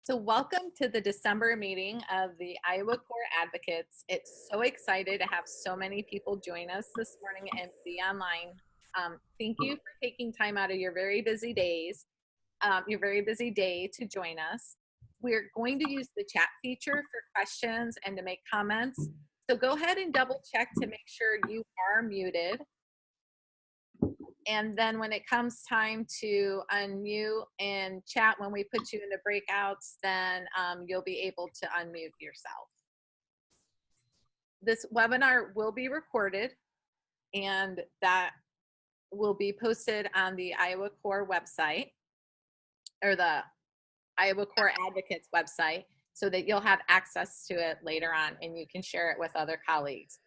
So welcome to the December meeting of the Iowa Core Advocates. It's so excited to have so many people join us this morning and be online. Thank you for taking time out of your very busy days, your very busy day to join us. We're going to use the chat feature for questions and to make comments. So go ahead and double check to make sure you are muted. And then when it comes time to unmute and chat when we put you into breakouts, then you'll be able to unmute yourself. This webinar will be recorded and that will be posted on the Iowa Core website or the Iowa Core Advocates website so that you'll have access to it later on and you can share it with other colleagues.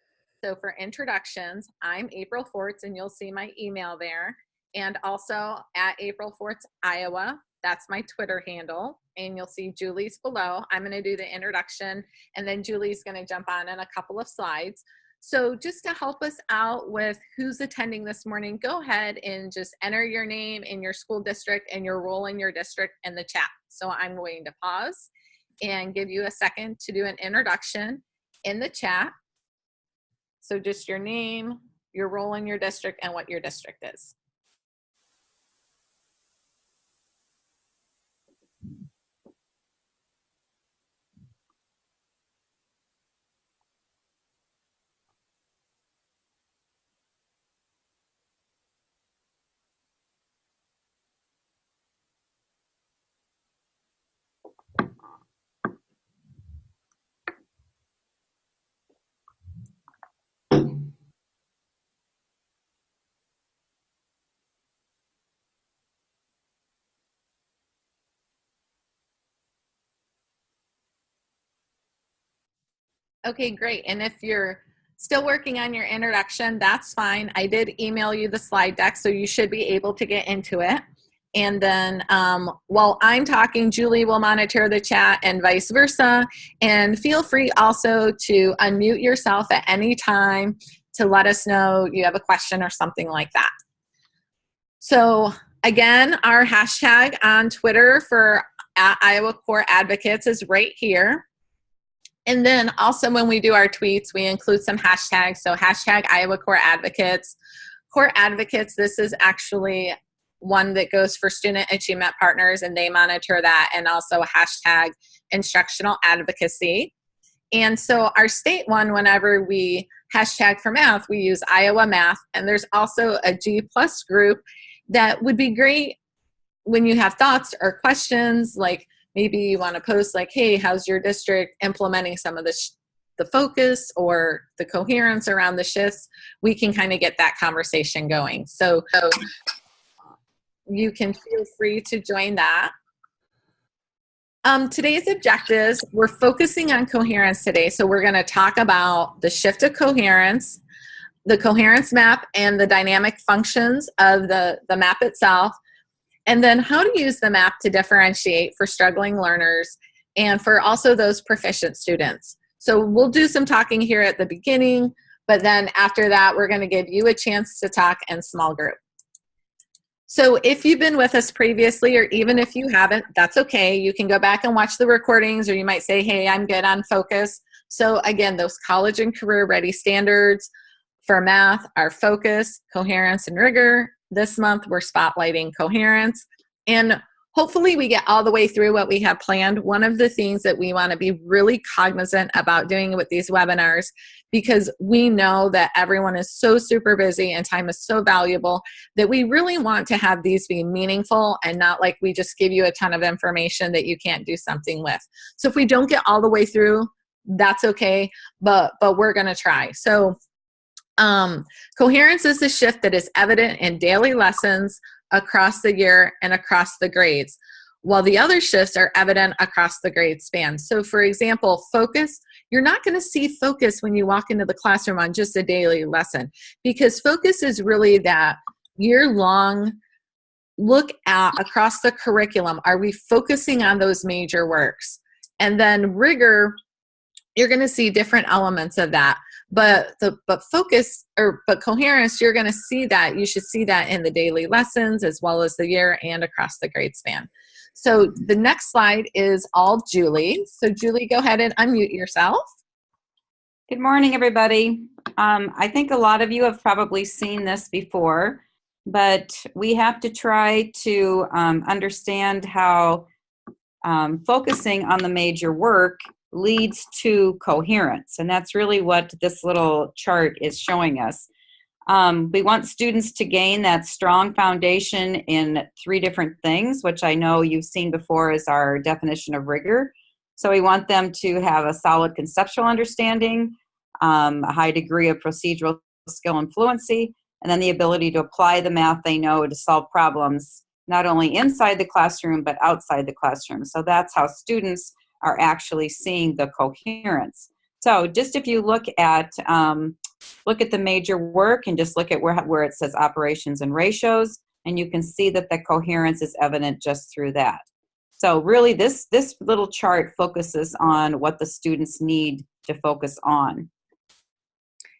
So for introductions, I'm April Forts and you'll see my email there. And also at April Forts, Iowa, that's my Twitter handle. And you'll see Julie's below. I'm gonna do the introduction and then Julie's gonna jump on in a couple of slides. So just to help us out with who's attending this morning, go ahead and just enter your name in your school district and your role in your district in the chat. So I'm going to pause and give you a second to do an introduction in the chat. So just your name, your role in your district, and what your district is. Okay, great. And if you're still working on your introduction, that's fine. I did email you the slide deck, so you should be able to get into it. And then while I'm talking, Julie will monitor the chat and vice versa. And feel free also to unmute yourself at any time to let us know you have a question or something like that. So again, our hashtag on Twitter for Iowa Core Advocates is right here. And then also when we do our tweets, we include some hashtags. So hashtag Iowa Core Advocates. Core Advocates, this is actually one that goes for student achievement partners and they monitor that, and also hashtag instructional advocacy. And so our state one, whenever we hashtag for math, we use Iowa Math. And there's also a G+ group that would be great when you have thoughts or questions, like maybe you want to post like, hey, how's your district implementing some of the focus or the coherence around the shifts? We can kind of get that conversation going. So you can feel free to join that. Today's objectives, we're focusing on coherence today. So we're going to talk about the shift of coherence, the coherence map, and the dynamic functions of the map itself. And then how to use the map to differentiate for struggling learners and for also those proficient students. So we'll do some talking here at the beginning, but then after that, we're going to give you a chance to talk in small group. So if you've been with us previously, or even if you haven't, that's okay. You can go back and watch the recordings, or you might say, hey, I'm good on focus. So again, those college and career ready standards for math are focus, coherence, and rigor. This month, we're spotlighting coherence, and hopefully we get all the way through what we have planned. One of the things that we want to be really cognizant about doing with these webinars, because we know that everyone is so super busy and time is so valuable, that we really want to have these be meaningful and not like we just give you a ton of information that you can't do something with. So if we don't get all the way through, that's okay, but we're going to try. So coherence is the shift that is evident in daily lessons across the year and across the grades, while the other shifts are evident across the grade span. So for example, focus, you're not going to see focus when you walk into the classroom on just a daily lesson, because focus is really that year-long look at across the curriculum. Are we focusing on those major works? And then rigor, you're going to see different elements of that. But focus but coherence, you're going to see that. You should see that in the daily lessons as well as the year and across the grade span. So the next slide is all Julie. So Julie, go ahead and unmute yourself. Good morning, everybody. I think a lot of you have probably seen this before, but we have to try to understand how focusing on the major work leads to coherence. And that's really what this little chart is showing us. We want students to gain that strong foundation in 3 different things, which I know you've seen before as our definition of rigor. So we want them to have a solid conceptual understanding, a high degree of procedural skill and fluency, and then the ability to apply the math they know to solve problems, not only inside the classroom, but outside the classroom. So that's how students are actually seeing the coherence. So just if you look at the major work and just look at where it says operations and ratios, and you can see that the coherence is evident just through that. So really this little chart focuses on what the students need to focus on.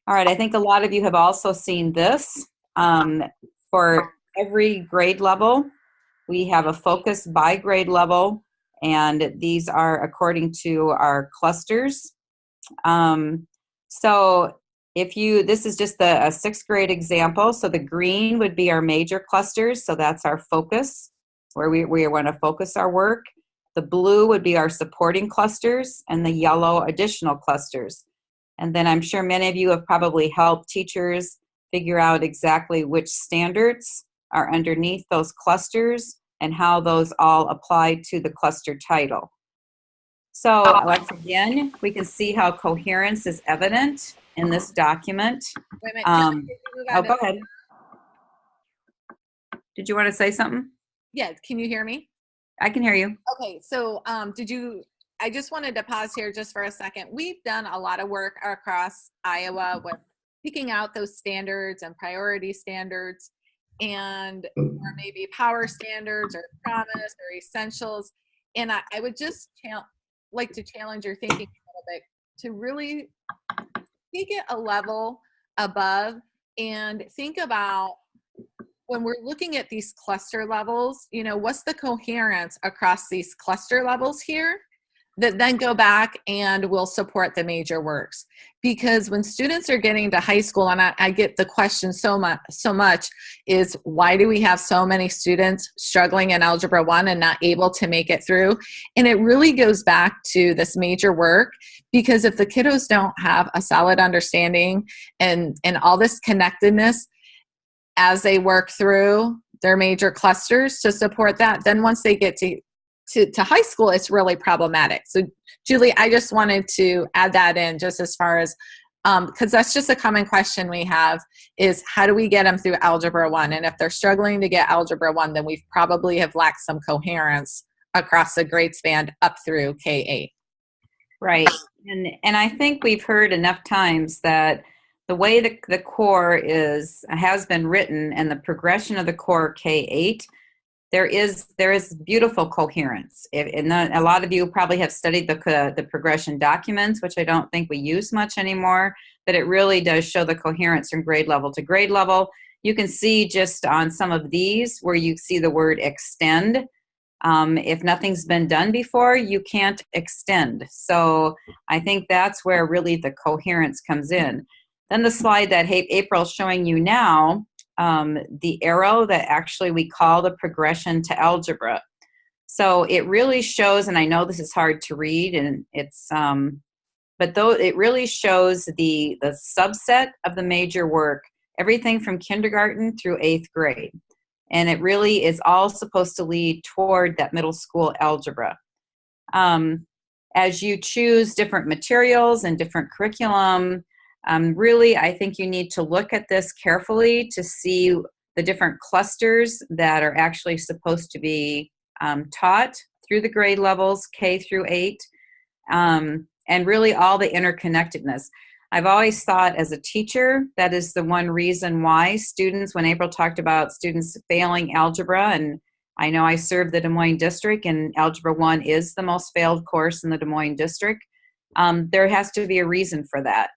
All right, I think a lot of you have also seen this. For every grade level, we have a focus by grade level, and these are according to our clusters. So this is just a 6th grade example. So the green would be our major clusters. So that's our focus, where we want to focus our work. The blue would be our supporting clusters, and the yellow additional clusters. And then I'm sure many of you have probably helped teachers figure out exactly which standards are underneath those clusters and how those all apply to the cluster title. So once again, we can see how coherence is evident in this document. Wait a minute. Go ahead. Did you want to say something? Yeah, can you hear me? I can hear you. Okay, so I just wanted to pause here just for a second. We've done a lot of work across Iowa with picking out those standards and priority standards, and or maybe power standards or promise or essentials. And I would just like to challenge your thinking a little bit to really take it a level above and think about, when we're looking at these cluster levels, what's the coherence across these cluster levels here that then go back and will support the major works. Because when students are getting to high school, and I get the question so much is, why do we have so many students struggling in Algebra 1 and not able to make it through? And it really goes back to this major work, because if the kiddos don't have a solid understanding and all this connectedness as they work through their major clusters to support that, then once they get to high school, it's really problematic. So Julie, I just wanted to add that in, just as far as, because that's just a common question we have, is how do we get them through Algebra 1? And if they're struggling to get Algebra 1, then we probably have lacked some coherence across the grade span up through K-8. Right, and I think we've heard enough times that the way the core has been written and the progression of the core K-8, there is beautiful coherence. And a lot of you probably have studied the progression documents, which I don't think we use much anymore, but it really does show the coherence from grade level to grade level. You can see just on some of these where you see the word extend. If nothing's been done before, you can't extend. So I think that's where really the coherence comes in. Then the slide that April's showing you now, the arrow that actually we call the progression to algebra. So it really shows, and I know this is hard to read, and it's, but though it really shows the subset of the major work, everything from kindergarten through 8th grade. And it really is all supposed to lead toward that middle school algebra. As you choose different materials and different curriculum, really, I think you need to look at this carefully to see the different clusters that are actually supposed to be taught through the grade levels, K through 8, and really all the interconnectedness. I've always thought as a teacher, that is the one reason why students, when April talked about students failing algebra, and I know I serve the Des Moines district, and Algebra 1 is the most failed course in the Des Moines district, there has to be a reason for that.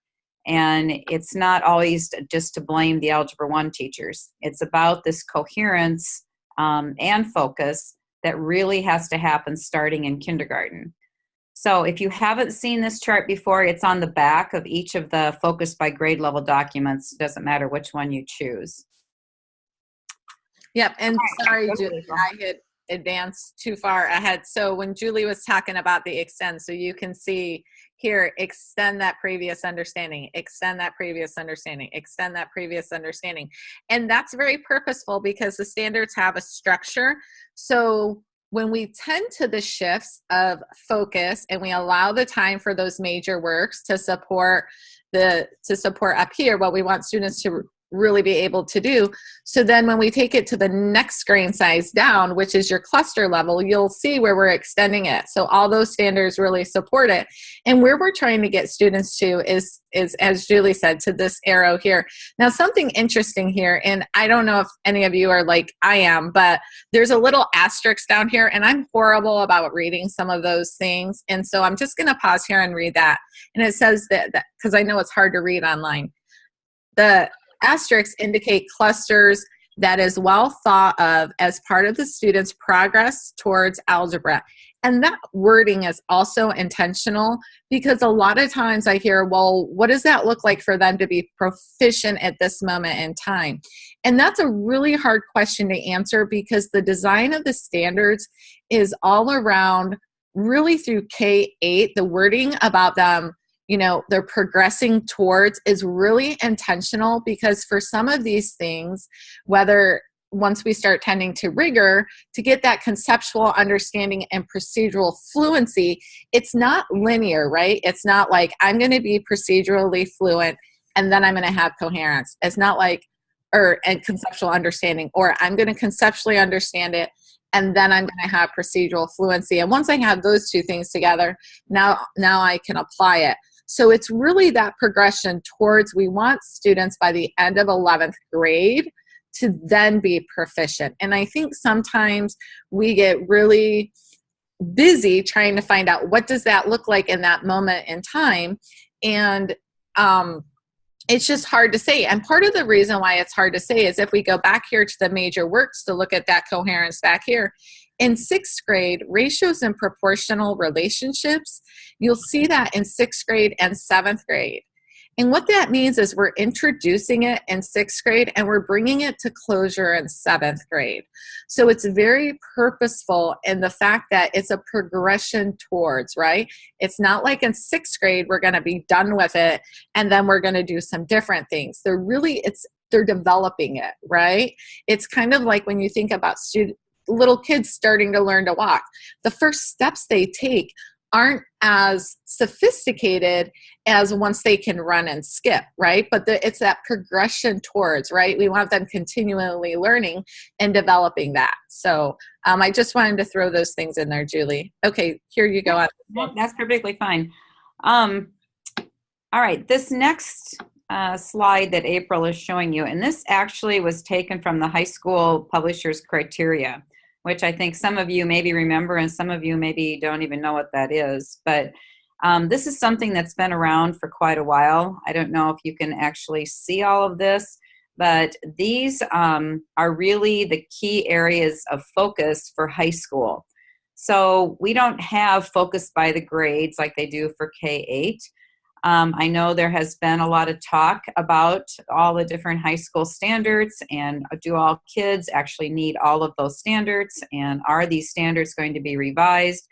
And it's not always just to blame the Algebra 1 teachers. It's about this coherence and focus that really has to happen starting in kindergarten. So if you haven't seen this chart before, it's on the back of each of the focus by grade level documents. It doesn't matter which one you choose. Yep, and sorry, Julie, I had advanced too far ahead. So when Julie was talking about the extend, so you can see here, extend that previous understanding, extend that previous understanding, extend that previous understanding. And that's very purposeful because the standards have a structure. So when we tend to the shifts of focus and we allow the time for those major works to support up here, what we want students to really be able to do. So then when we take it to the next grain size down, which is your cluster level, you'll see where we're extending it. So all those standards really support it. And where we're trying to get students to is as Julie said, to this arrow here. Now something interesting here, and I don't know if any of you are like I am, but there's a little asterisk down here, and I'm horrible about reading some of those things. And so I'm just going to pause here and read that. And it says that because I know it's hard to read online. The asterisks indicate clusters that is well thought of as part of the student's progress towards algebra. And that wording is also intentional because a lot of times I hear, well, what does that look like for them to be proficient at this moment in time? And that's a really hard question to answer because the design of the standards is all around really through K-8, the wording about them, you know, they're progressing towards is really intentional because for some of these things, whether once we start tending to rigor, to get that conceptual understanding and procedural fluency, it's not linear, right? It's not like I'm going to be procedurally fluent and then I'm going to have coherence. It's not like, and conceptual understanding, or I'm going to conceptually understand it and then I'm going to have procedural fluency. And once I have those two things together, now I can apply it. So it's really that progression towards, we want students by the end of 11th grade to then be proficient. And I think sometimes we get really busy trying to find out what does that look like in that moment in time. And it's just hard to say. And part of the reason why it's hard to say is if we go back here to the major works to look at that coherence back here, in 6th grade, ratios and proportional relationships, you'll see that in 6th grade and 7th grade. And what that means is we're introducing it in 6th grade and we're bringing it to closure in 7th grade. So it's very purposeful in the fact that it's a progression towards, right? It's not like in 6th grade, we're going to be done with it and then we're going to do some different things. They're developing it, right? It's kind of like when you think about little kids starting to learn to walk. The first steps they take aren't as sophisticated as once they can run and skip, right? But it's that progression towards, right? We want them continually learning and developing that. So I just wanted to throw those things in there, Julie. Okay, here you go. That's perfectly fine. All right, this next slide that April is showing you, and this actually was taken from the high school publisher's criteria, which I think some of you maybe remember and some of you maybe don't even know what that is. But this is something that's been around for quite a while. I don't know if you can actually see all of this, but these are really the key areas of focus for high school. So we don't have focus by the grades like they do for K-8. I know there has been a lot of talk about all the different high school standards and do all kids actually need all of those standards, and are these standards going to be revised?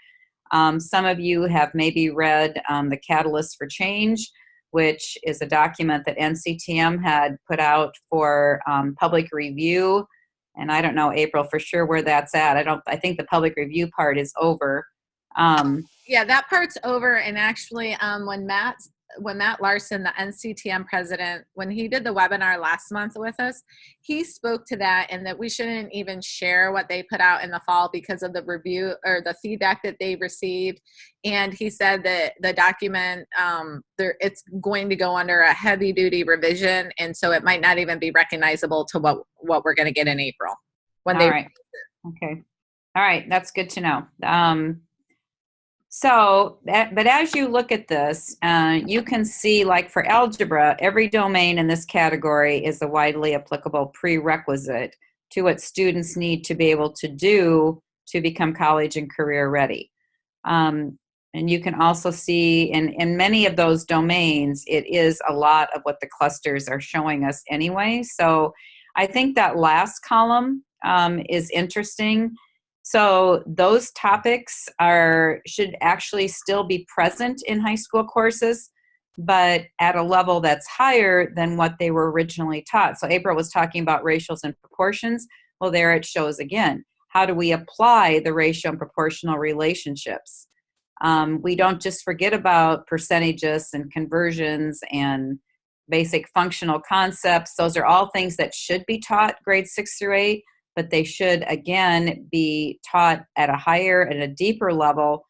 Some of you have maybe read the Catalyst for Change, which is a document that NCTM had put out for public review. And I don't know, April, for sure where that's at. I think the public review part is over. Yeah, that part's over. And actually, when Matt Larson, the NCTM president, when he did the webinar last month with us, he spoke to that and that we shouldn't even share what they put out in the fall because of the review or the feedback that they received. And he said that the document, it's going to go under a heavy duty revision. And so it might not even be recognizable to what we're going to get in April. All right. Okay. All right. That's good to know. But as you look at this, you can see, like for algebra, every domain in this category is a widely applicable prerequisite to what students need to be able to do to become college and career ready. And you can also see in many of those domains, it is a lot of what the clusters are showing us anyway. So I think that last column is interesting. So those topics should actually still be present in high school courses, but at a level that's higher than what they were originally taught. So April was talking about ratios and proportions. Well, there it shows again. How do we apply the ratio and proportional relationships? We don't just forget about percentages and conversions and basic functional concepts. Those are all things that should be taught grades 6 through 8, but they should, again, be taught at a higher and a deeper level,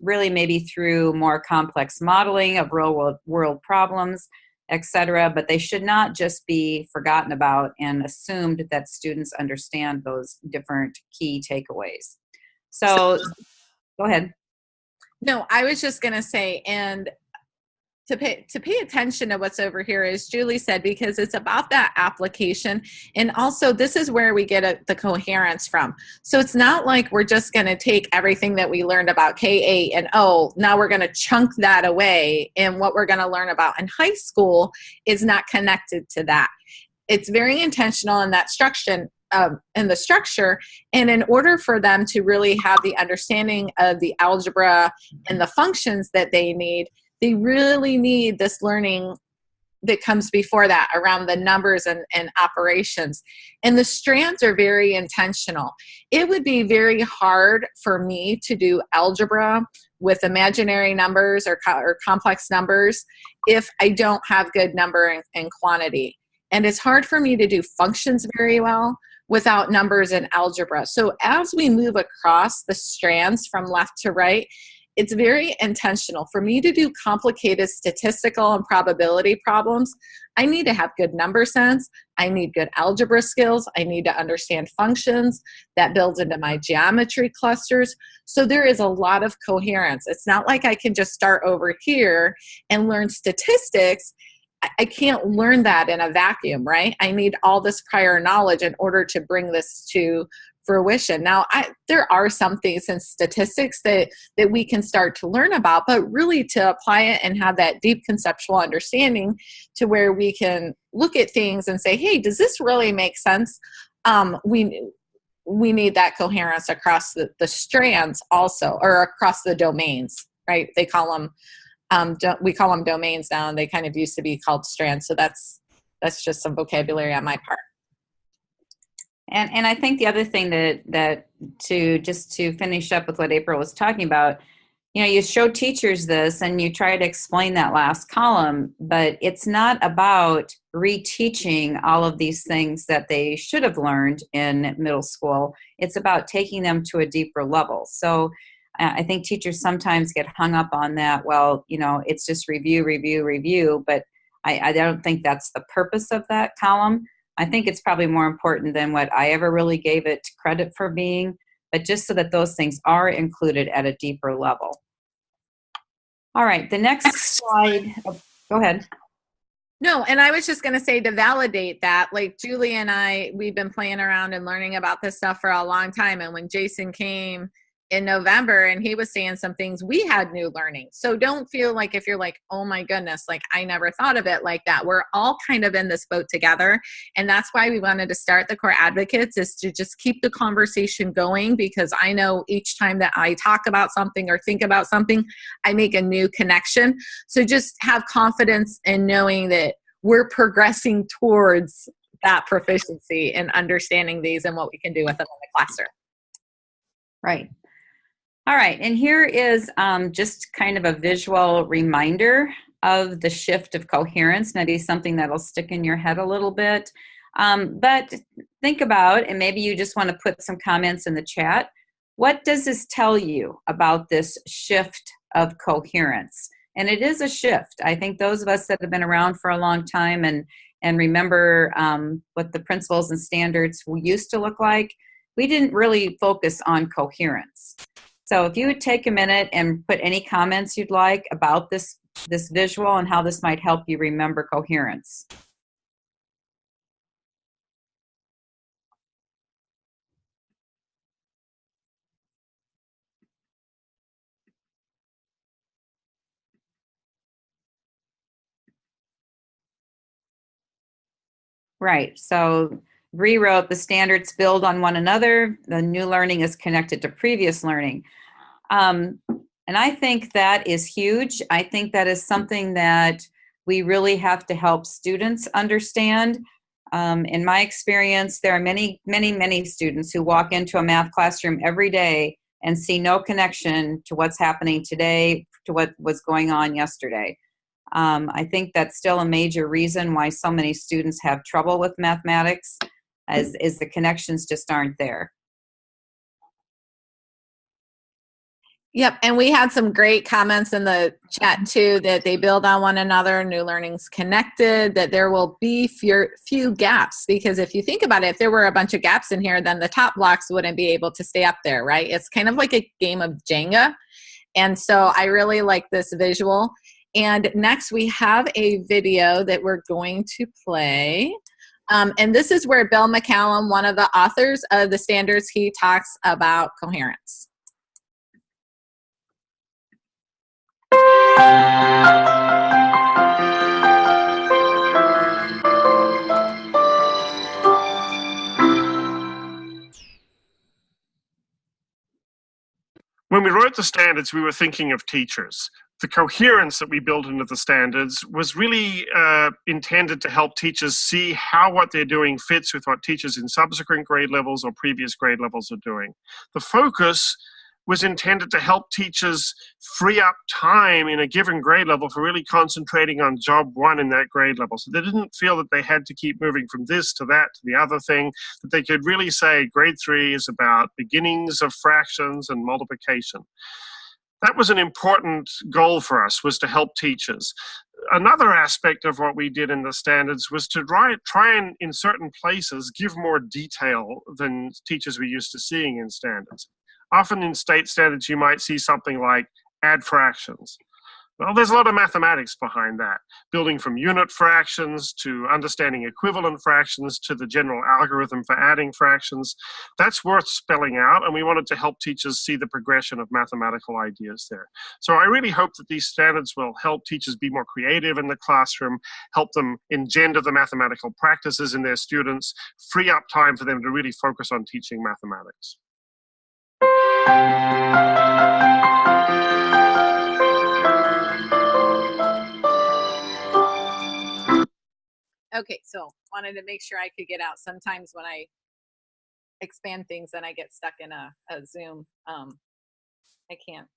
really maybe through more complex modeling of real world problems, etc. But they should not just be forgotten about and assumed that students understand those different key takeaways. So go ahead. No, I was just going to say, and to pay attention to what's over here, as Julie said, because it's about that application. And also, this is where we get the coherence from. So it's not like we're just going to take everything that we learned about K8 and, oh, now we're going to chunk that away. And what we're going to learn about in high school is not connected to that. It's very intentional in that structure. In the structure, and in order for them to really have the understanding of the algebra and the functions that they need, they really need this learning that comes before that around the numbers and operations. And the strands are very intentional. It would be very hard for me to do algebra with imaginary numbers or complex numbers if I don't have good number and quantity. And it's hard for me to do functions very well without numbers and algebra. So as we move across the strands from left to right, it's very intentional. For me to do complicated statistical and probability problems, I need to have good number sense. I need good algebra skills. I need to understand functions. That builds into my geometry clusters. So there is a lot of coherence. It's not like I can just start over here and learn statistics. I can't learn that in a vacuum, right? I need all this prior knowledge in order to bring this to fruition. Now, there are some things in statistics that we can start to learn about, but really to apply it and have that deep conceptual understanding to where we can look at things and say, hey, does this really make sense? We need that coherence across the strands also, or across the domains, right? They call them we call them domains now, and they kind of used to be called strands. So that's just some vocabulary on my part. And I think the other thing that to finish up with what April was talking about, you show teachers this and you try to explain that last column, but it's not about reteaching all of these things that they should have learned in middle school. It's about taking them to a deeper level. So I think teachers sometimes get hung up on that. Well, it's just review, but I don't think that's the purpose of that column. I think it's probably more important than what I ever really gave it credit for being, but just so that those things are included at a deeper level. All right, the next slide. Oh, go ahead. No, and I was just going to say, to validate that, like Julie and we've been playing around and learning about this stuff for a long time. And when Jason came in November and he was saying some things, we had new learning. So don't feel like, if you're like, oh my goodness, like I never thought of it like that. We're all kind of in this boat together. And that's why we wanted to start the Core Advocates, is to just keep the conversation going, because I know each time that I talk about something or think about something, I make a new connection. So just have confidence in knowing that we're progressing towards that proficiency and understanding these and what we can do with them in the classroom. Right. All right, and here is just kind of a visual reminder of the shift of coherence. Maybe something that'll stick in your head a little bit. But think about, and maybe you just want to put some comments in the chat, what does this tell you about this shift of coherence? And it is a shift. I think those of us that have been around for a long time and remember what the principles and standards used to look like, we didn't really focus on coherence. So if you would take a minute and put any comments you'd like about this visual and how this might help you remember coherence. Right, so rewrote the standards build on one another. The new learning is connected to previous learning. And I think that is huge. I think that is something that we really have to help students understand. In my experience, there are many, many, many students who walk into a math classroom every day and see no connection to what's happening today to what was going on yesterday. I think that's still a major reason why so many students have trouble with mathematics, is the connections just aren't there. Yep, and we had some great comments in the chat too, that they build on one another, new learning's connected, that there will be few gaps, because if you think about it, if there were a bunch of gaps in here, then the top blocks wouldn't be able to stay up there, right? It's kind of like a game of Jenga, and so I really like this visual. And next we have a video that we're going to play. And this is where Bill McCallum, one of the authors of the standards, he talks about coherence. When we wrote the standards, we were thinking of teachers. The coherence that we built into the standards was really intended to help teachers see how what they're doing fits with what teachers in subsequent grade levels or previous grade levels are doing. The focus was intended to help teachers free up time in a given grade level for really concentrating on job one in that grade level. So they didn't feel that they had to keep moving from this to that to the other thing, that they could really say grade 3 is about beginnings of fractions and multiplication. That was an important goal for us, was to help teachers. Another aspect of what we did in the standards was to try and, in certain places, give more detail than teachers were used to seeing in standards. Often in state standards, you might see something like add fractions. Well, there's a lot of mathematics behind that, building from unit fractions to understanding equivalent fractions to the general algorithm for adding fractions. That's worth spelling out, and we wanted to help teachers see the progression of mathematical ideas there. So I really hope that these standards will help teachers be more creative in the classroom, help them engender the mathematical practices in their students, free up time for them to really focus on teaching mathematics. Okay, so wanted to make sure I could get out. Sometimes when I expand things and I get stuck in a Zoom, I can't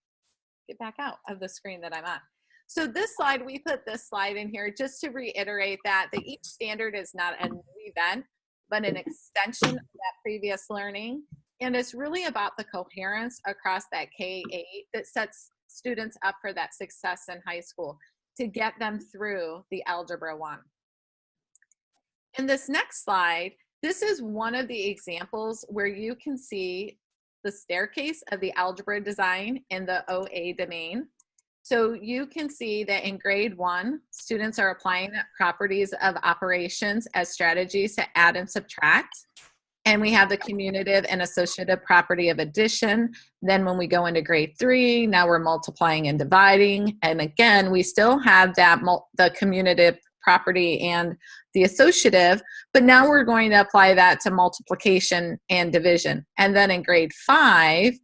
get back out of the screen that I'm on. So this slide, we put this slide in here just to reiterate that each standard is not a new event, but an extension of that previous learning. And it's really about the coherence across that K-8 that sets students up for that success in high school to get them through the Algebra 1. In this next slide, this is one of the examples where you can see the staircase of the algebra design in the OA domain. So you can see that in grade 1, students are applying properties of operations as strategies to add and subtract. And we have the commutative and associative property of addition. Then when we go into grade 3, now we're multiplying and dividing. And again, we still have that the commutative property and the associative, but now we're going to apply that to multiplication and division. And then in grade 5,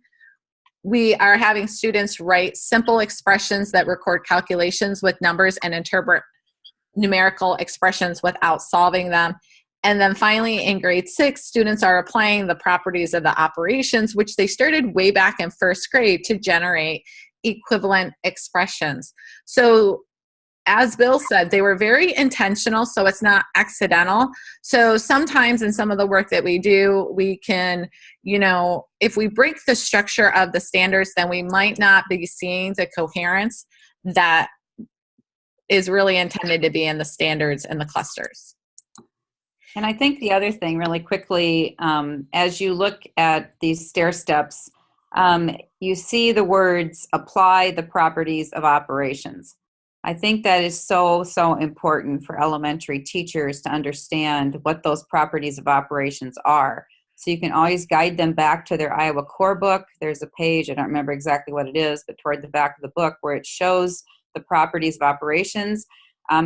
we are having students write simple expressions that record calculations with numbers and interpret numerical expressions without solving them. And then finally, in grade 6, students are applying the properties of the operations, which they started way back in first grade, to generate equivalent expressions. So as Bill said, they were very intentional, so it's not accidental. So sometimes in some of the work that we do, we can, if we break the structure of the standards, then we might not be seeing the coherence that is really intended to be in the standards and the clusters. And I think the other thing, really quickly, as you look at these stair steps, you see the words apply the properties of operations. I think that is so, so important for elementary teachers to understand what those properties of operations are. So you can always guide them back to their Iowa Core book. There's a page, I don't remember exactly what it is, but toward the back of the book where it shows the properties of operations.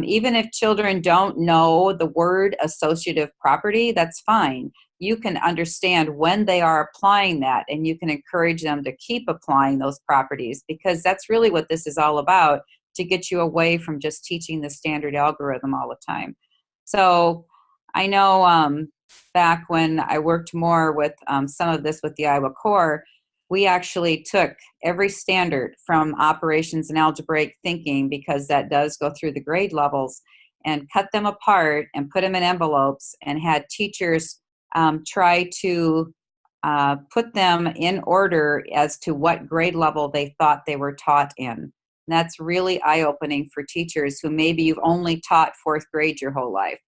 Even if children don't know the word associative property, that's fine. You can understand when they are applying that, and you can encourage them to keep applying those properties, because that's really what this is all about, to get you away from just teaching the standard algorithm all the time. So I know back when I worked more with some of this with the Iowa Core, we actually took every standard from operations and algebraic thinking, because that does go through the grade levels, and cut them apart and put them in envelopes and had teachers try to put them in order as to what grade level they thought they were taught in. And that's really eye-opening for teachers who maybe you've only taught fourth grade your whole life.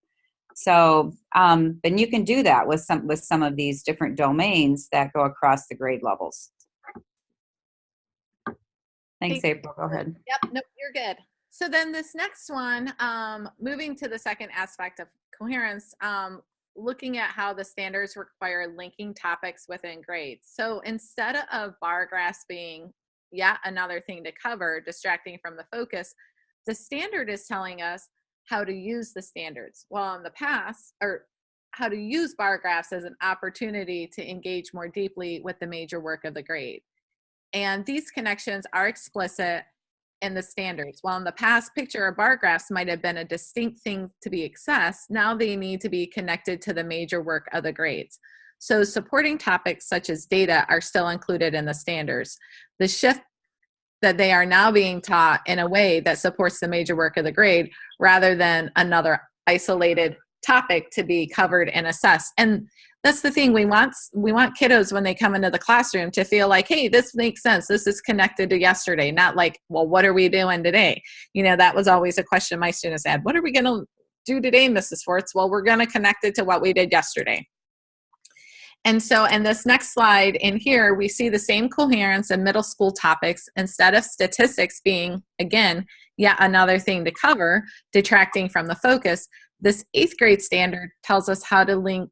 So, and you can do that with some of these different domains that go across the grade levels. Thanks, April. Go ahead. Yep, nope, you're good. So then this next one, moving to the second aspect of coherence, looking at how the standards require linking topics within grades. So instead of bar graphs being yet another thing to cover, distracting from the focus, the standard is telling us how to use the standards. Well, in the past, or how to use bar graphs as an opportunity to engage more deeply with the major work of the grade. And these connections are explicit in the standards. While in the past, picture or bar graphs might have been a distinct thing to be accessed, now they need to be connected to the major work of the grades. So supporting topics such as data are still included in the standards. The shift that they are now being taught in a way that supports the major work of the grade rather than another isolated topic to be covered and assessed. And that's the thing, we want kiddos when they come into the classroom to feel like, hey, this makes sense. This is connected to yesterday, not like, well, what are we doing today? You know, that was always a question my students had. What are we going to do today, Mrs. Swartz? Well, we're going to connect it to what we did yesterday. And so in this next slide in here, we see the same coherence in middle school topics. Instead of statistics being, again, yet another thing to cover, detracting from the focus, this 8th grade standard tells us how to link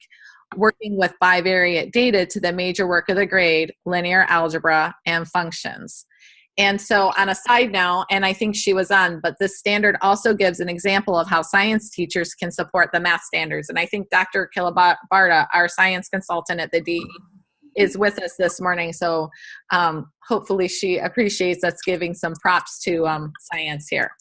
working with bivariate data to the major work of the grade, linear algebra, and functions. And so on a side note, and I think she was on, but this standard also gives an example of how science teachers can support the math standards. And I think Dr. Kilabarta, our science consultant at the DE, is with us this morning. So hopefully she appreciates us giving some props to science here.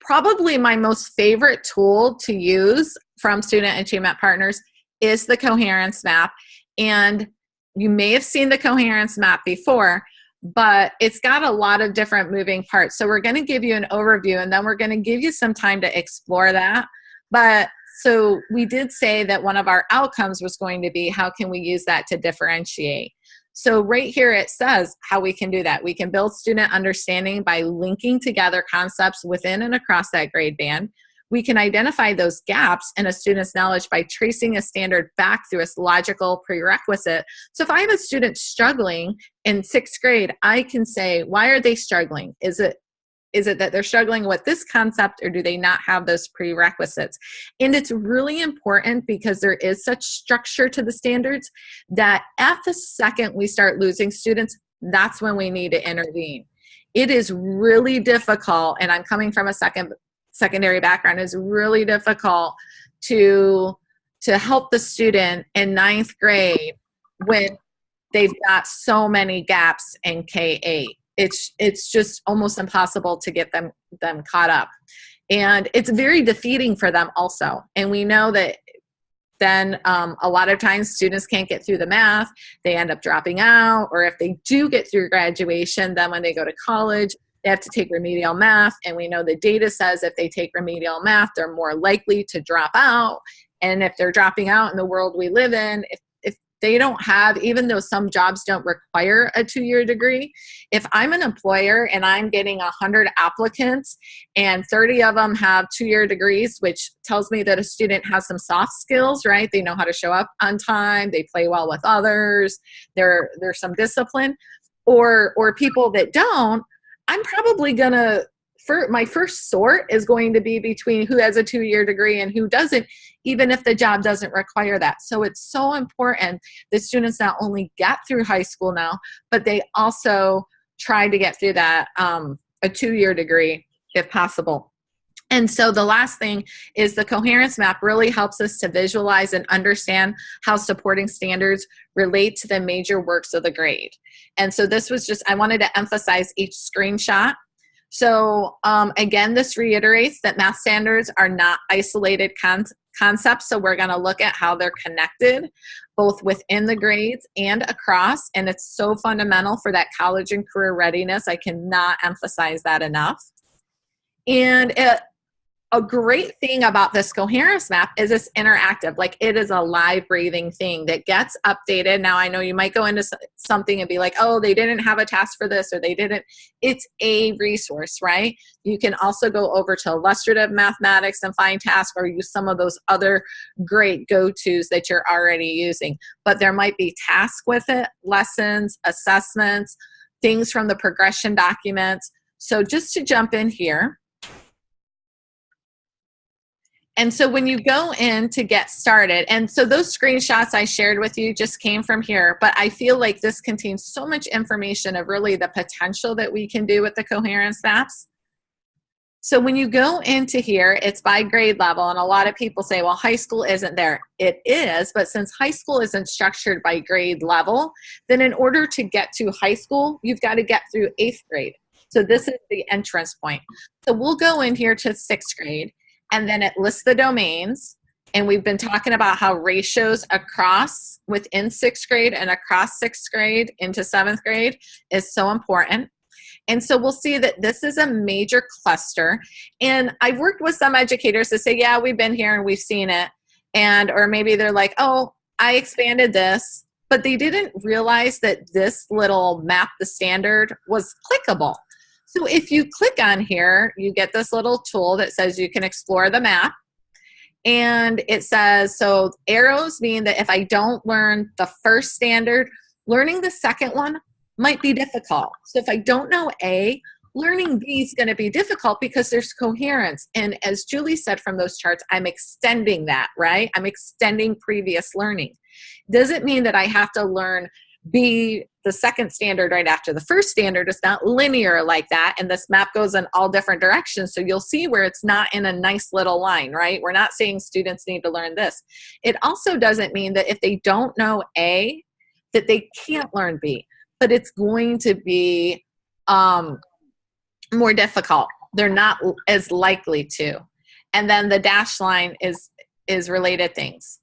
Probably my most favorite tool to use from Student Achievement Partners is the Coherence Map. And you may have seen the Coherence Map before, but it's got a lot of different moving parts. So we're going to give you an overview, and then we're going to give you some time to explore that. But so we did say that one of our outcomes was going to be, how can we use that to differentiate? So right here it says how we can do that. We can build student understanding by linking together concepts within and across that grade band. We can identify those gaps in a student's knowledge by tracing a standard back through its logical prerequisite. So if I have a student struggling in 6th grade, I can say, why are they struggling? Is it that they're struggling with this concept, or do they not have those prerequisites? And it's really important, because there is such structure to the standards, that at the second we start losing students, that's when we need to intervene. It is really difficult, and I'm coming from a secondary background, it's really difficult to help the student in 9th grade when they've got so many gaps in K-8. It's just almost impossible to get them caught up. And it's very defeating for them also. And we know that then a lot of times students can't get through the math, they end up dropping out, or if they do get through graduation, then when they go to college, they have to take remedial math. And we know the data says if they take remedial math, they're more likely to drop out. And if they're dropping out in the world we live in, if they don't have, even though some jobs don't require a 2-year degree, if I'm an employer and I'm getting 100 applicants and 30 of them have 2-year degrees, which tells me that a student has some soft skills, right? They know how to show up on time, they play well with others, there's some discipline, or people that don't, I'm probably gonna, my first sort is going to be between who has a 2-year degree and who doesn't, even if the job doesn't require that. So it's so important that students not only get through high school now, but they also try to get through that, a 2-year degree if possible. And so the last thing is the Coherence Map really helps us to visualize and understand how supporting standards relate to the major works of the grade. And so this was just, I wanted to emphasize each screenshot. So again, this reiterates that math standards are not isolated concepts. So we're going to look at how they're connected, both within the grades and across. And it's so fundamental for that college and career readiness. I cannot emphasize that enough. And a great thing about this Coherence Map is it's interactive. Like, it is a live breathing thing that gets updated. Now, I know you might go into something and be like, oh, they didn't have a task for this, or they didn't. It's a resource, right? You can also go over to illustrative mathematics and find tasks, or use some of those other great go-tos that you're already using. But there might be tasks with it, lessons, assessments, things from the progression documents. So just to jump in here. And so when you go in to get started, and so those screenshots I shared with you just came from here, but I feel like this contains so much information of really the potential that we can do with the Coherence Maps. So when you go into here, it's by grade level, and a lot of people say, well, high school isn't there. It is, but since high school isn't structured by grade level, then in order to get to high school, you've got to get through 8th grade. So this is the entrance point. So we'll go in here to 6th grade, and then it lists the domains. And we've been talking about how ratios across within 6th grade and across 6th grade into 7th grade is so important. And so we'll see that this is a major cluster. And I've worked with some educators that say, yeah, we've been here and we've seen it. And, or maybe they're like, oh, I expanded this, but they didn't realize that this little map, the standard, was clickable. So if you click on here, you get this little tool that says you can explore the map. And it says, so arrows mean that if I don't learn the first standard, learning the second one might be difficult. So if I don't know A, learning B is going to be difficult because there's coherence. And as Julie said from those charts, I'm extending that, right? I'm extending previous learning. Doesn't mean that I have to learn B, the second standard, right after the first standard. Is not linear like that, and this map goes in all different directions. So you'll see where it's not in a nice little line, right? We're not saying students need to learn this. It also doesn't mean that if they don't know A, that they can't learn B, but it's going to be more difficult. They're not as likely to. And then the dashed line is related things.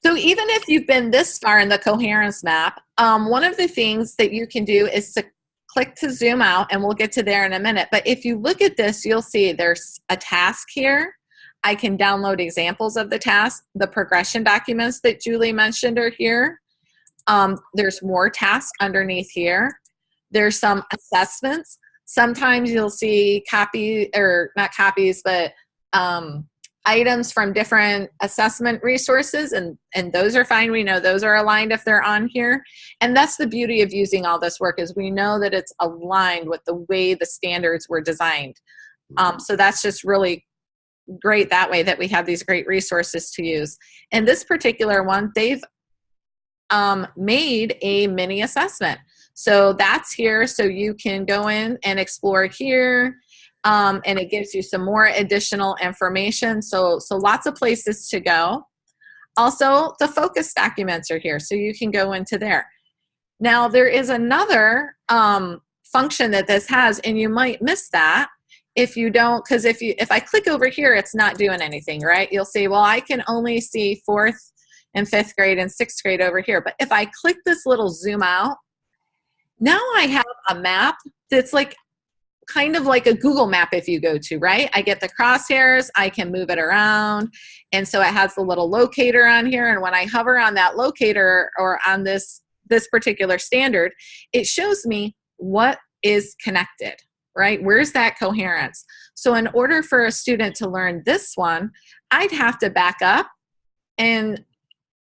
So even if you've been this far in the Coherence Map, one of the things that you can do is to click to zoom out, and we'll get to there in a minute. But if you look at this, you'll see there's a task here. I can download examples of the task. The progression documents that Julie mentioned are here. There's more tasks underneath here. There's some assessments. Sometimes you'll see copy, or not copies, but items from different assessment resources, and those are fine. We know those are aligned if they're on here. And that's the beauty of using all this work, is we know that it's aligned with the way the standards were designed. So that's just really great that way, that we have these great resources to use. In this particular one, they've made a mini assessment. So that's here, so you can go in and explore here. And it gives you some more additional information. So lots of places to go. Also, the focus documents are here, so you can go into there. Now, there is another function that this has, and you might miss that if you don't, because if I click over here, it's not doing anything, right? You'll see, well, I can only see 4th and 5th grade and 6th grade over here. But if I click this little zoom out, now I have a map that's like kind of like a Google map if you go to, right? I get the crosshairs, I can move it around. And so it has the little locator on here. And when I hover on that locator or on this particular standard, it shows me what is connected, right? Where's that coherence? So in order for a student to learn this one, I'd have to back up, and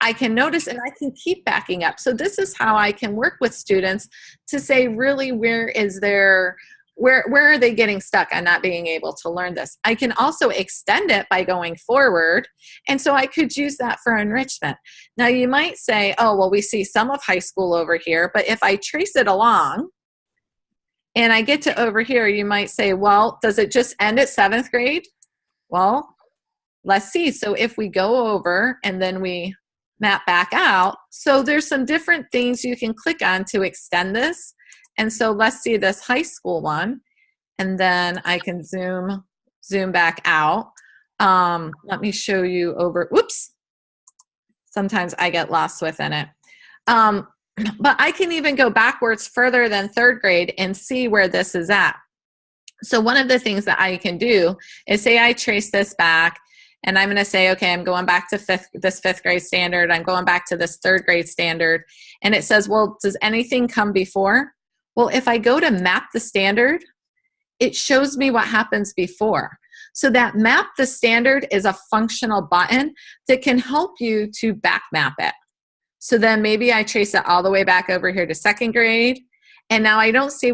I can notice, and I can keep backing up. So this is how I can work with students to say, really, where are they getting stuck on not being able to learn this? I can also extend it by going forward. And so I could use that for enrichment. Now you might say, oh, well, we see some of high school over here, but if I trace it along and I get to over here, you might say, well, does it just end at 7th grade? Well, let's see. So if we go over and then we map back out, so there's some different things you can click on to extend this. And so let's see this high school one, and then I can zoom back out. Let me show you over, whoops, sometimes I get lost within it. But I can even go backwards further than 3rd grade and see where this is at. So one of the things that I can do is say I trace this back, and I'm going to say, okay, I'm going back to this 5th grade standard. I'm going back to this 3rd grade standard. And it says, well, does anything come before? Well, if I go to map the standard, it shows me what happens before. So that map the standard is a functional button that can help you to back map it. So then maybe I trace it all the way back over here to 2nd grade. And now I don't see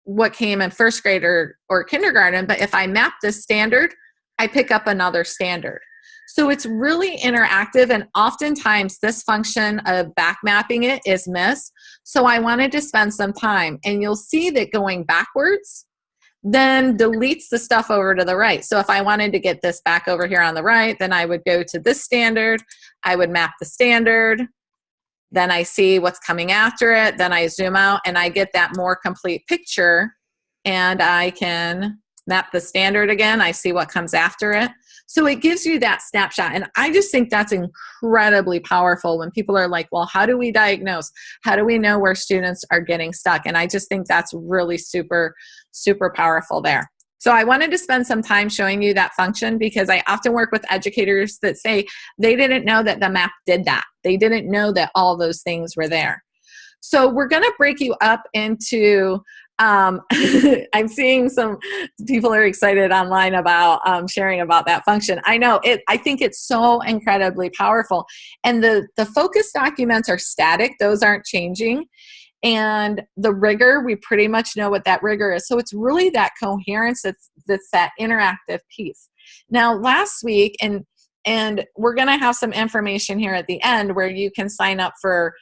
what came in 1st grade or kindergarten, but if I map this standard, I pick up another standard. So it's really interactive, and oftentimes this function of back mapping it is missed. So I wanted to spend some time, and you'll see that going backwards then deletes the stuff over to the right. So if I wanted to get this back over here on the right, then I would go to this standard, I would map the standard, then I see what's coming after it, then I zoom out and I get that more complete picture, and I can map the standard again. I see what comes after it. So it gives you that snapshot. And I just think that's incredibly powerful when people are like, well, how do we diagnose? How do we know where students are getting stuck? And I just think that's really super, super powerful there. So I wanted to spend some time showing you that function, because I often work with educators that say they didn't know that the map did that. They didn't know that all those things were there. So we're going to break you up into I'm seeing some people are excited online about sharing about that function. I know it. I think it's so incredibly powerful. And the focus documents are static; those aren't changing. And the rigor, we pretty much know what that rigor is. So it's really that coherence that's that interactive piece. Now, last week, and we're going to have some information here at the end where you can sign up for.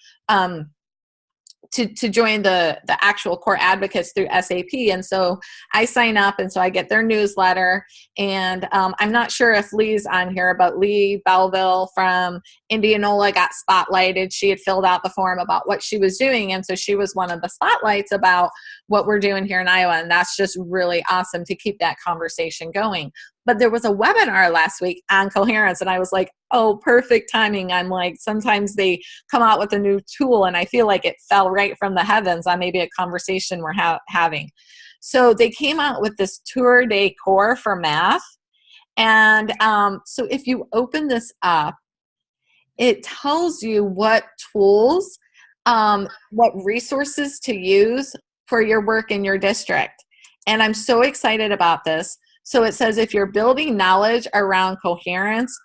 To join the actual core advocates through SAP. And so I sign up, and so I get their newsletter. And I'm not sure if Lee's on here, but Lee Belleville from Indianola got spotlighted. She had filled out the form about what she was doing. And so she was one of the spotlights about what we're doing here in Iowa. And that's just really awesome to keep that conversation going. But there was a webinar last week on coherence, and I was like, oh, perfect timing. I'm like, sometimes they come out with a new tool, and I feel like it fell right from the heavens on maybe a conversation we're having. So they came out with this Tour de Core for math. And so if you open this up, it tells you what tools, what resources to use for your work in your district. And I'm so excited about this. So it says if you're building knowledge around coherence,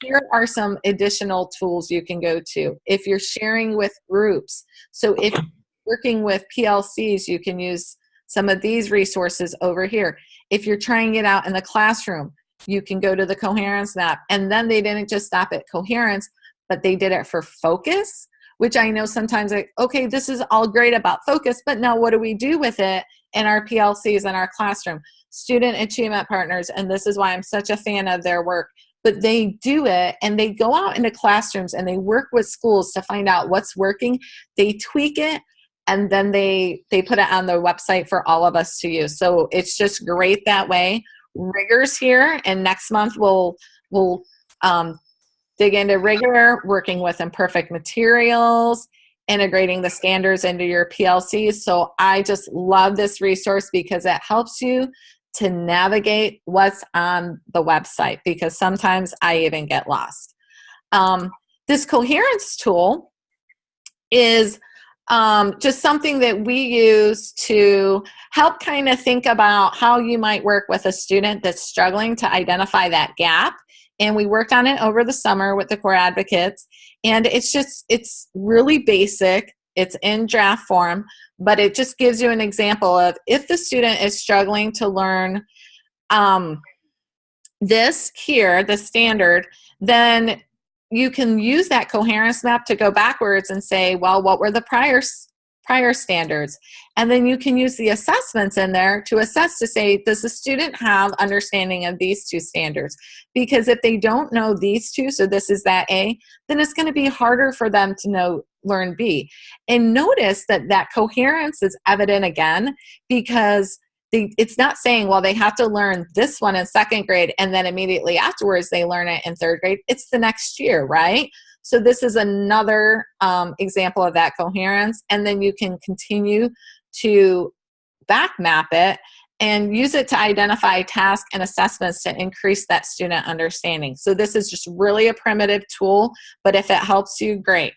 here are some additional tools you can go to. If you're sharing with groups, so if you're working with PLCs, you can use some of these resources over here. If you're trying it out in the classroom, you can go to the Coherence Map. And then they didn't just stop at coherence, but they did it for focus, which I know sometimes like, okay, this is all great about focus, but now what do we do with it in our PLCs in our classroom? Student Achievement Partners, and this is why I'm such a fan of their work, but they do it, and they go out into classrooms and they work with schools to find out what's working. They tweak it, and then they put it on their website for all of us to use. So it's just great that way. Rigor's here, and next month we'll dig into rigor, working with imperfect materials, integrating the standards into your PLCs. So I just love this resource because it helps you to navigate what's on the website, because sometimes I even get lost. This coherence tool is just something that we use to help kind of think about how you might work with a student that's struggling to identify that gap. And we worked on it over the summer with the core advocates. And it's really basic. It's in draft form, but it just gives you an example of if the student is struggling to learn this here, the standard, then you can use that coherence map to go backwards and say, well, what were the prior standards? And then you can use the assessments in there to assess, to say, does the student have understanding of these two standards? Because if they don't know these two, so this is that A, then it's going to be harder for them to learn B. And notice that that coherence is evident again, because it's not saying, well, they have to learn this one in second grade and then immediately afterwards they learn it in third grade. It's the next year, right? So this is another example of that coherence. And then you can continue to back map it and use it to identify tasks and assessments to increase that student understanding. So this is just really a primitive tool, but if it helps you, great.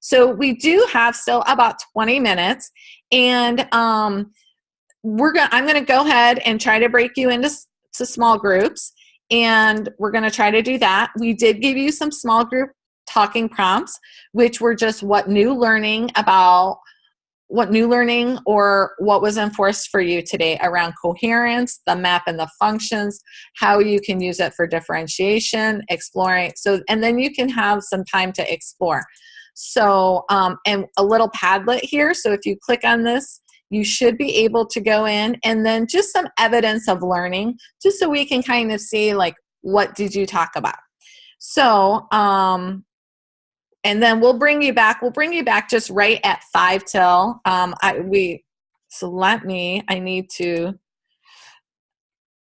So we do have still about 20 minutes, and I'm going to go ahead and try to break you into small groups, and we're going to try to do that. We did give you some small group talking prompts, which were just what new learning or what was enforced for you today around coherence, the map and the functions, how you can use it for differentiation, exploring. So, and then you can have some time to explore. So, and a little Padlet here. So if you click on this, you should be able to go in, and then just some evidence of learning, just so we can kind of see, like, what did you talk about? So, and then we'll bring you back just right at 5 till. I need to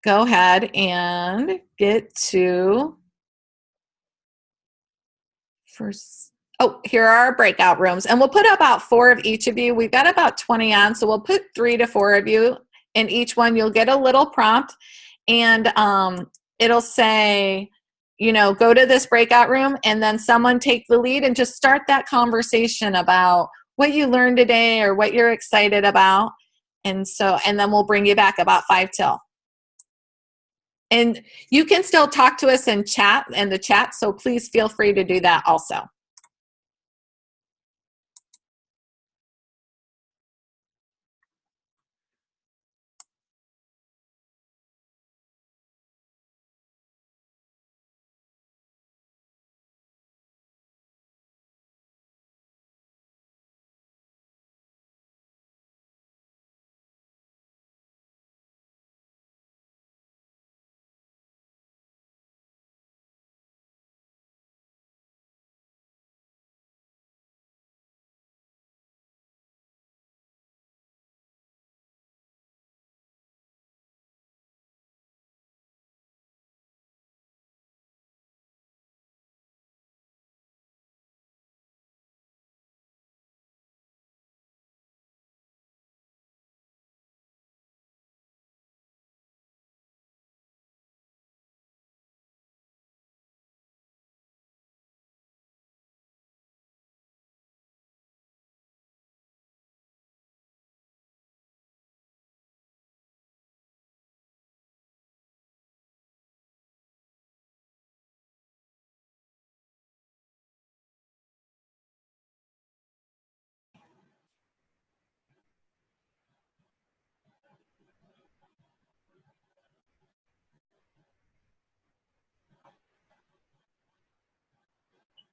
go ahead and get to first. Oh, here are our breakout rooms, and we'll put about 4 of each of you. We've got about 20 on, so we'll put 3 to 4 of you in each one. You'll get a little prompt, and it'll say, go to this breakout room, and then someone take the lead and just start that conversation about what you learned today or what you're excited about. And then we'll bring you back about 5 till. And you can still talk to us in the chat, so please feel free to do that also.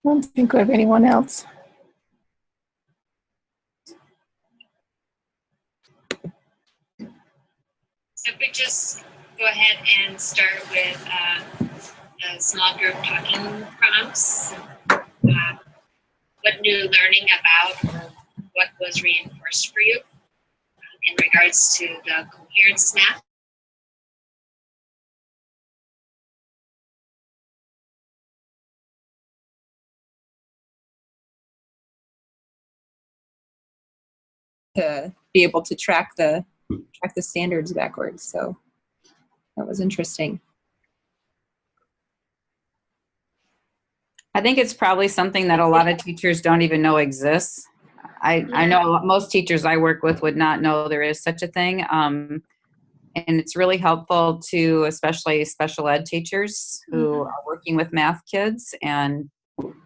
I don't think we have anyone else. So if we just go ahead and start with a small group talking prompts. What new learning about, or what was reinforced for you in regards to the coherence map? to be able to track the standards backwards. So that was interesting. I think it's probably something that a lot of teachers don't even know exists. I know most teachers I work with would not know there is such a thing. And it's really helpful to especially special ed teachers who are working with math kids and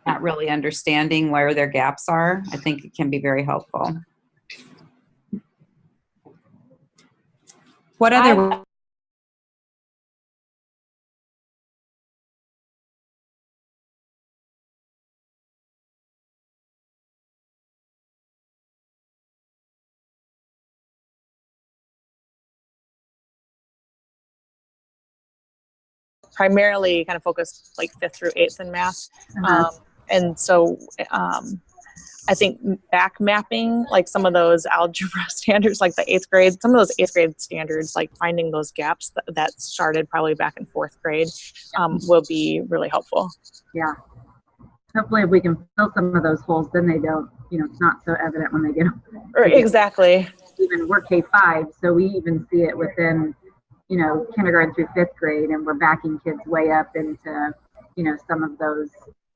not really understanding where their gaps are. I think it can be very helpful. What other primarily kind of focused like 5th through 8th in math. And so I think backmapping, like some of those algebra standards, like the 8th grade, some of those 8th grade standards, like finding those gaps that started probably back in 4th grade will be really helpful. Yeah. Hopefully if we can fill some of those holes, then they don't, it's not so evident when they get them. Exactly. Even we're K-5, so we even see it within, kindergarten through 5th grade, and we're backing kids way up into, some of those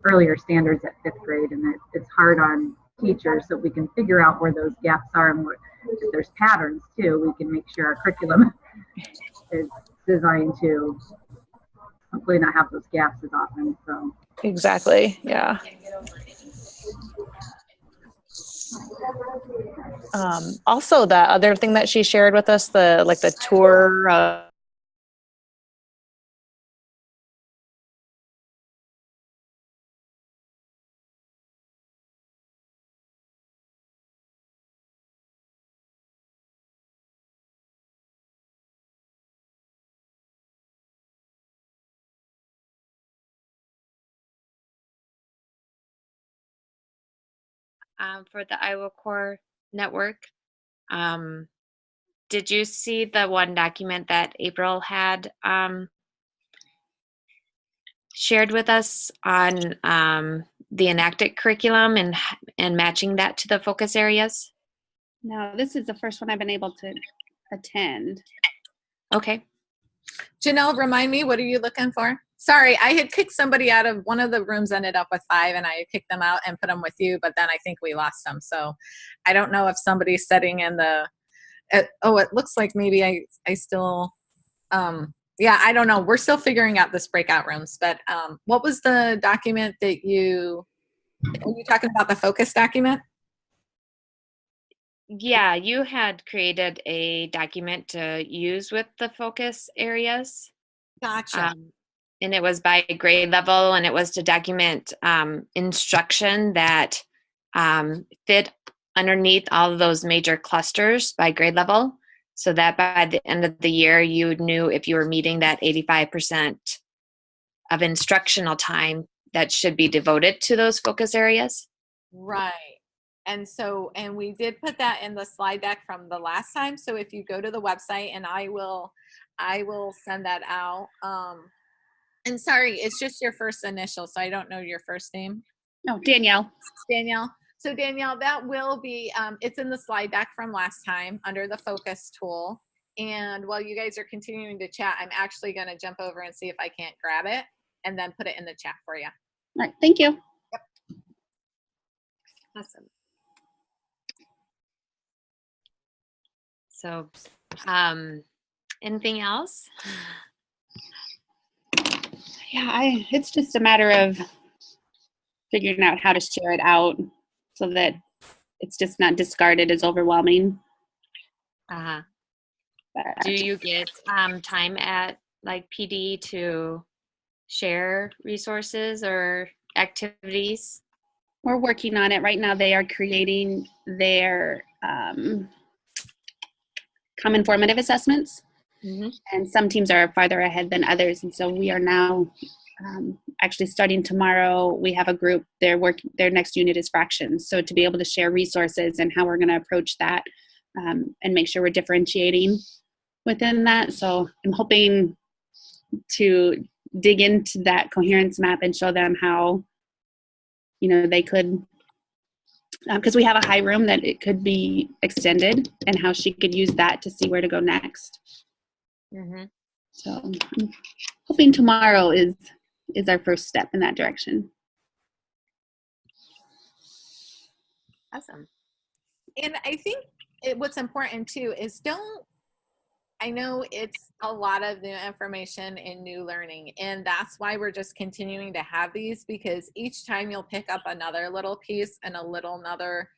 earlier standards at 5th grade, and it's hard on teachers, so we can figure out where those gaps are, and if there's patterns too, we can make sure our curriculum is designed to hopefully not have those gaps as often. So exactly, yeah. Also, the other thing that she shared with us, the tour. For the Iowa Core Network. Did you see the one document that April had shared with us on the enacted curriculum and matching that to the focus areas? No, this is the first one I've been able to attend. Okay. Janelle, remind me, what are you looking for? Sorry, I had kicked somebody out of one of the rooms, ended up with 5, and I kicked them out and put them with you, but then I think we lost them. So I don't know if somebody's setting in the, it looks like maybe I still, yeah, I don't know. We're still figuring out this breakout rooms, but what was the document that were you talking about, the focus document? Yeah, you had created a document to use with the focus areas. Gotcha. And it was by grade level, and it was to document instruction that fit underneath all of those major clusters by grade level, so that by the end of the year, you knew if you were meeting that 85% of instructional time that should be devoted to those focus areas. Right. And we did put that in the slide deck from the last time. So if you go to the website, and I will send that out. And sorry, it's just your first initial, so I don't know your first name. No, Danielle. Danielle. So Danielle, that will be, it's in the slide deck from last time under the focus tool. And while you guys are continuing to chat, I'm actually going to jump over and see if I can't grab it and then put it in the chat for you. All right, thank you. Yep. Awesome. So, anything else? Yeah, it's just a matter of figuring out how to share it out so that it's just not discarded as overwhelming. Do you get time at like PD to share resources or activities? We're working on it right now. They are creating their common formative assessments. Mm-hmm. And some teams are farther ahead than others. And so we are now actually starting tomorrow. We have a group, their next unit is fractions. So to be able to share resources and how we're going to approach that and make sure we're differentiating within that. So I'm hoping to dig into that coherence map and show them how, they could because we have a high room that it could be extended, and how she could use that to see where to go next. Mm-hmm. So I'm hoping tomorrow is our first step in that direction. Awesome. And I think what's important too is I know it's a lot of new information and new learning, and that's why we're just continuing to have these, because each time you'll pick up another little piece and another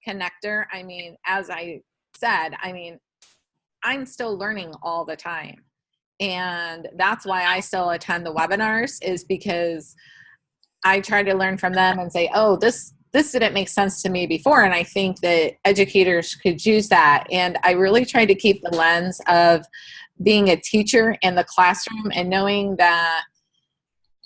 connector. I mean, as I said, I mean, I'm still learning all the time. And that's why I still attend the webinars, is because I try to learn from them and say, oh, this didn't make sense to me before. And I think that educators could use that. And I really try to keep the lens of being a teacher in the classroom and knowing that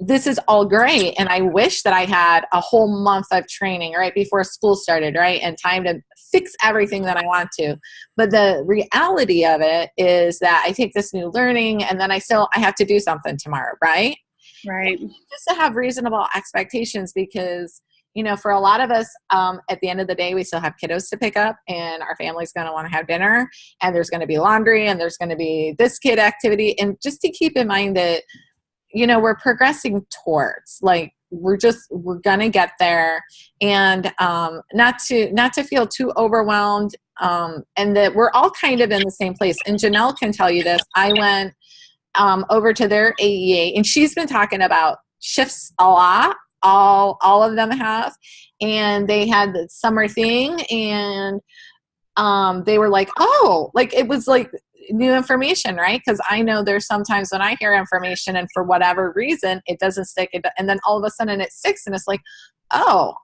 this is all great. And I wish that I had a whole month of training right before school started, right? And time to fix everything that I want to. But the reality of it is that I take this new learning and then I have to do something tomorrow, right? Right. Just to have reasonable expectations, because, you know, for a lot of us, at the end of the day, we still have kiddos to pick up, and our family's going to want to have dinner, and there's going to be laundry, and there's going to be this kid activity. And just to keep in mind that, you know, we're progressing towards, like, we're going to get there, and not to feel too overwhelmed, and that we're all kind of in the same place. And Janelle can tell you this. I went over to their AEA, and she's been talking about shifts a lot. All of them have, and they had the summer thing, and they were like, oh, like, it was like new information, right? Because I know there's sometimes when I hear information and for whatever reason it doesn't stick, and then all of a sudden it sticks, and it's like, oh,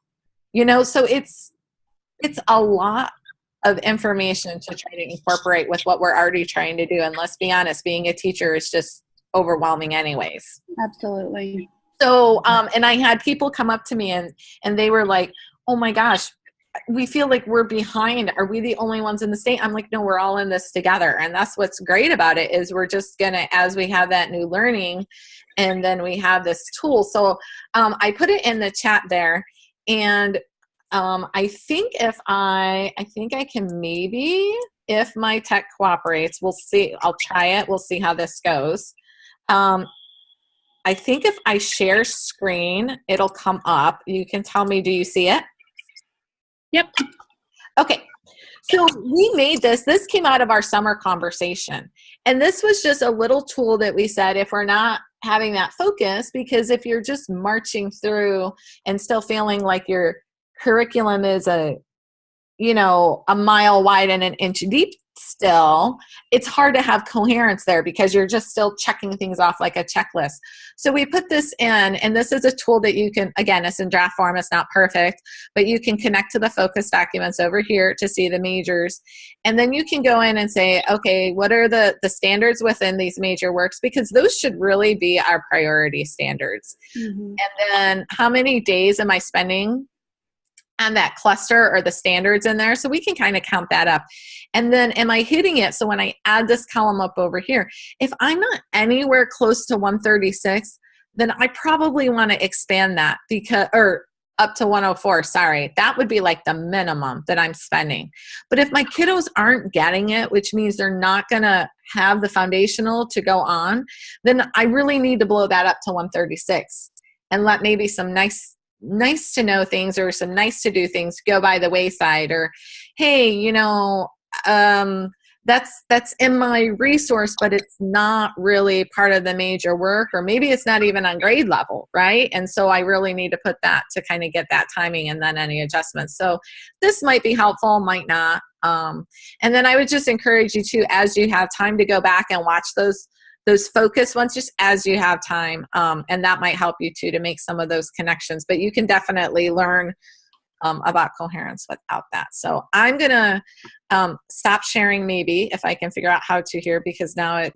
you know. So it's a lot of information to try to incorporate with what we're already trying to do. And let's be honest, being a teacher is just overwhelming anyways. Absolutely. So, and I had people come up to me and they were like, oh my gosh, we feel like we're behind. Are we the only ones in the state? I'm like, no, we're all in this together. And that's what's great about it, is we're just gonna, as we have that new learning, and then we have this tool. So I put it in the chat there, and I think I can maybe, if my tech cooperates, we'll see. I'll try it. We'll see how this goes. I think if I share screen, it'll come up. You can tell me, do you see it? Yep. Okay. So we made this came out of our summer conversation. And this was just a little tool that we said, if we're not having that focus, because if you're just marching through and still feeling like your curriculum is a mile wide and an inch deep still, it's hard to have coherence there because you're just still checking things off like a checklist. So we put this in, and this is a tool that you can, again, it's in draft form, it's not perfect, but you can connect to the focus documents over here to see the majors. And then you can go in and say, okay, what are the standards within these major works? Because those should really be our priority standards. Mm-hmm. And then how many days am I spending on that cluster or the standards in there? So we can kind of count that up. And then am I hitting it? So when I add this column up over here, if I'm not anywhere close to 136, then I probably want to expand that, or up to 104, sorry. That would be like the minimum that I'm spending. But if my kiddos aren't getting it, which means they're not going to have the foundational to go on, then I really need to blow that up to 136 and let maybe some nice to know things or some nice to do things go by the wayside. Or, hey, that's in my resource, but it's not really part of the major work, or maybe it's not even on grade level, right? And so I really need to put that to kind of get that timing, and then any adjustments. So this might be helpful, might not. And then I would just encourage you to, as you have time, to go back and watch those focus ones just as you have time, and that might help you too to make some of those connections. But you can definitely learn about coherence without that. So I'm gonna stop sharing, maybe if I can figure out how to here, because now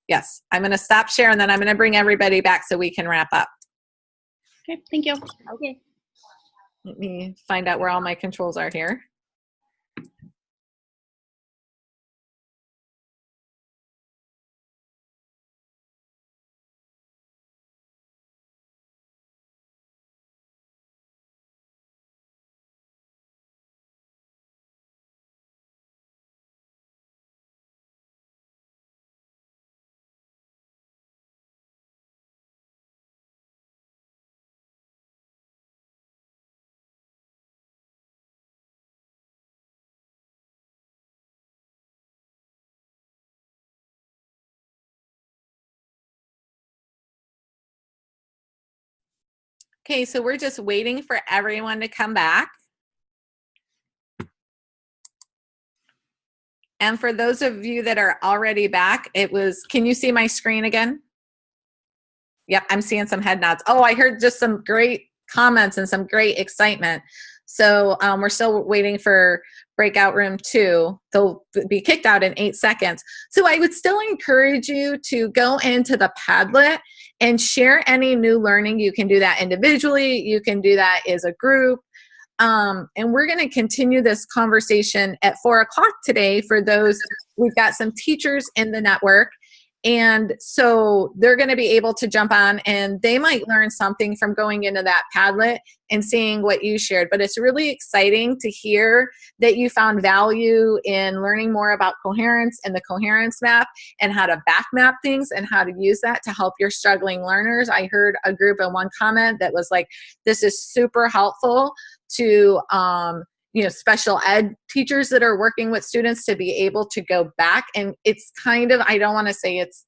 yes, I'm gonna stop share, and then I'm gonna bring everybody back so we can wrap up. Okay, thank you. Okay. Let me find out where all my controls are here. Okay, so we're just waiting for everyone to come back. And for those of you that are already back, can you see my screen again? Yep, I'm seeing some head nods. Oh, I heard just some great comments and some great excitement. So we're still waiting for breakout room 2. They'll be kicked out in 8 seconds. So I would still encourage you to go into the Padlet and share any new learning. You can do that individually. You can do that as a group. And we're going to continue this conversation at 4 o'clock today for those. We've got some teachers in the network. And so they're going to be able to jump on and they might learn something from going into that Padlet and seeing what you shared. But it's really exciting to hear that you found value in learning more about coherence and the coherence map and how to back map things and how to use that to help your struggling learners. I heard a group in one comment that was like, this is super helpful to special ed teachers that are working with students to be able to go back. And it's kind of, I don't want to say it's,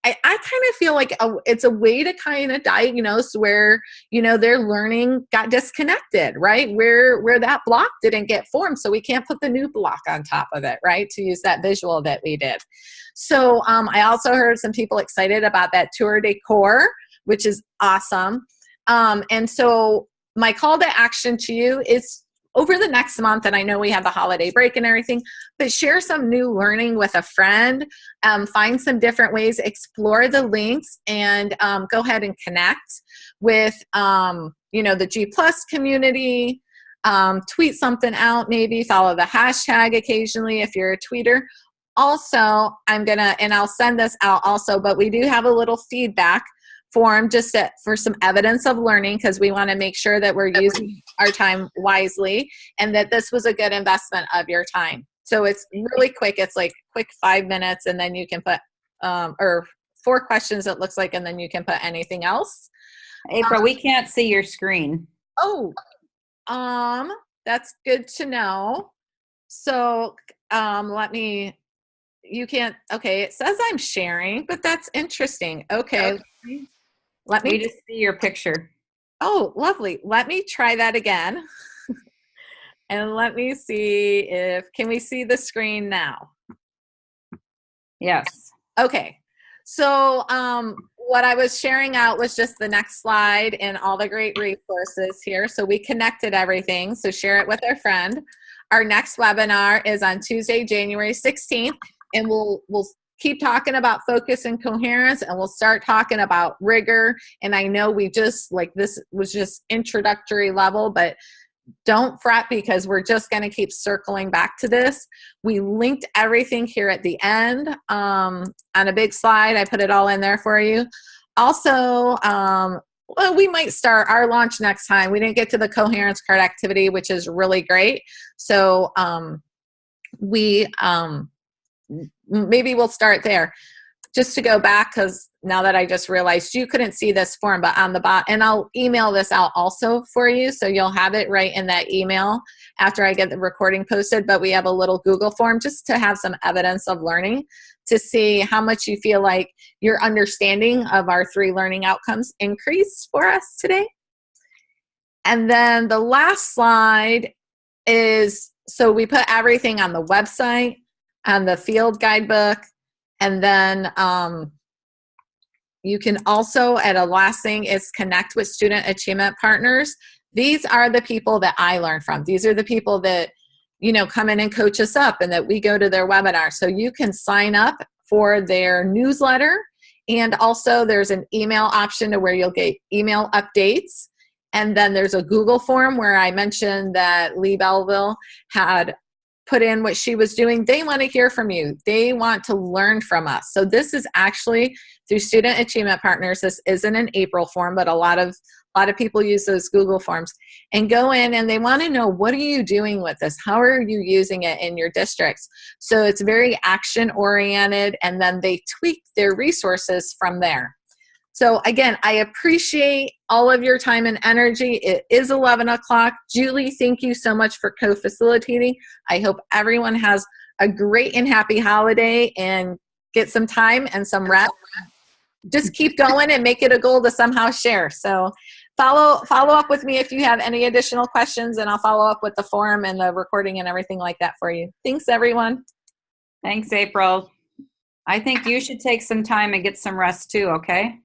I kind of feel like it's a way to kind of diagnose where, their learning got disconnected, right? Where that block didn't get formed. So we can't put the new block on top of it, right? To use that visual that we did. So I also heard some people excited about that tour de core, which is awesome. And so my call to action to you is over the next month, and I know we have the holiday break and everything, but share some new learning with a friend, find some different ways, explore the links, and go ahead and connect with, the G+ community, tweet something out maybe, follow the hashtag occasionally if you're a tweeter. Also, and I'll send this out also, but we do have a little feedback form just for some evidence of learning because we want to make sure that we're using our time wisely and that this was a good investment of your time. So it's really quick. It's like quick 5 minutes and then you can put, or 4 questions it looks like, and then you can put anything else. April, we can't see your screen. Oh, that's good to know. So you can't, okay, it says I'm sharing, but that's interesting. Okay. Let me just see your picture. Oh, lovely. Let me try that again. And let me see can we see the screen now? Yes. Okay. So what I was sharing out was just the next slide and all the great resources here. So we connected everything. So share it with our friend. Our next webinar is on Tuesday, January 16th, and we'll keep talking about focus and coherence, and we'll start talking about rigor. And I know this was just introductory level, but don't fret because we're just going to keep circling back to this. We linked everything here at the end on a big slide. I put it all in there for you. Also, we might start our launch next time. We didn't get to the coherence card activity, which is really great. So maybe we'll start there. Just to go back, because now that I just realized you couldn't see this form, but on the bottom, and I'll email this out also for you, so you'll have it right in that email after I get the recording posted, but we have a little Google form just to have some evidence of learning to see how much you feel like your understanding of our 3 learning outcomes increased for us today. And then the last slide is, so we put everything on the website, on the field guidebook, and then you can also, a last thing is connect with student achievement partners. These are the people that I learn from. These are the people that, come in and coach us up and that we go to their webinar. So you can sign up for their newsletter. And also there's an email option to where you'll get email updates. And then there's a Google form where I mentioned that Lee Belleville had put in what she was doing. They want to hear from you. They want to learn from us. So this is actually through Student Achievement Partners. This isn't an April form, but a lot of people use those Google forms and go in and they want to know, what are you doing with this? How are you using it in your districts? So it's very action oriented, and then they tweak their resources from there. So again, I appreciate all of your time and energy. It is 11 o'clock. Julie, thank you so much for co-facilitating. I hope everyone has a great and happy holiday and get some time and some rest. Just keep going and make it a goal to somehow share. So follow up with me if you have any additional questions, and I'll follow up with the form and the recording and everything like that for you. Thanks, everyone. Thanks, April. I think you should take some time and get some rest too, okay?